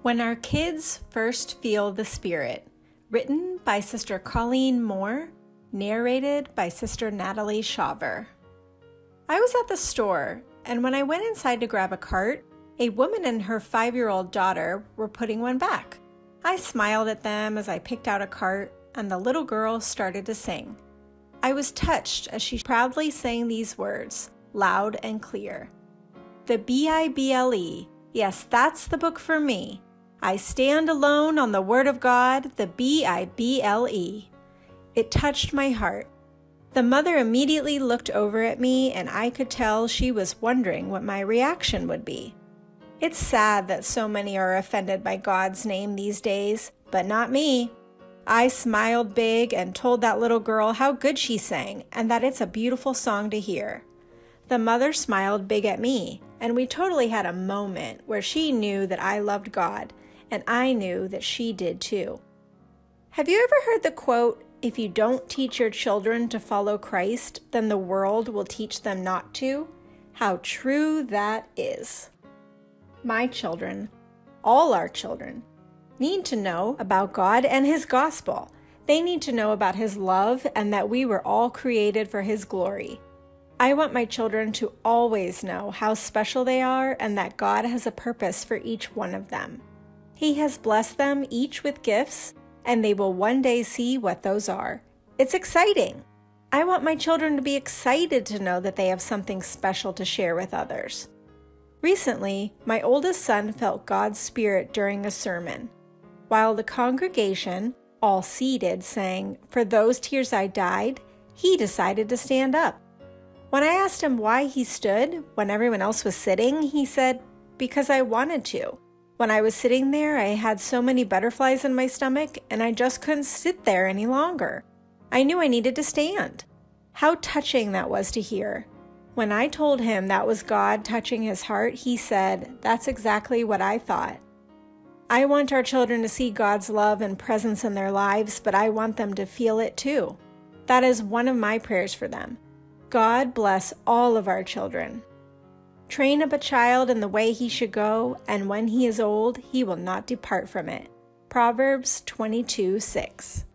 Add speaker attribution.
Speaker 1: When Our Kids First Feel the Spirit, written by Sister Colleen Moore, narrated by Sister Natalie Shaver. I was at the store, and when I went inside to grab a cart, a woman and her 5-year-old daughter were putting one back. I smiled at them as I picked out a cart, and the little girl started to sing. I was touched as she proudly sang these words, loud and clear. The Bible, yes, that's the book for me. I stand alone on the Word of God, the Bible. It touched my heart. The mother immediately looked over at me, and I could tell she was wondering what my reaction would be. It's sad that so many are offended by God's name these days, but not me. I smiled big and told that little girl how good she sang and that it's a beautiful song to hear. The mother smiled big at me, and we totally had a moment where she knew that I loved God, and I knew that she did too. Have you ever heard the quote, "If you don't teach your children to follow Christ, then the world will teach them not to"? How true that is. My children, all our children, need to know about God and His gospel. They need to know about His love and that we were all created for His glory. I want my children to always know how special they are and that God has a purpose for each one of them. He has blessed them each with gifts, and they will one day see what those are. It's exciting. I want my children to be excited to know that they have something special to share with others. Recently, my oldest son felt God's Spirit during a sermon. While the congregation, all seated, sang, "For those tears I died," he decided to stand up. When I asked him why he stood when everyone else was sitting, he said, "Because I wanted to. When I was sitting there, I had so many butterflies in my stomach, and I just couldn't sit there any longer. I knew I needed to stand." How touching that was to hear. When I told him that was God touching his heart, he said, "That's exactly what I thought." I want our children to see God's love and presence in their lives, but I want them to feel it too. That is one of my prayers for them. God bless all of our children. Train up a child in the way he should go, and when he is old, he will not depart from it. Proverbs 22:6.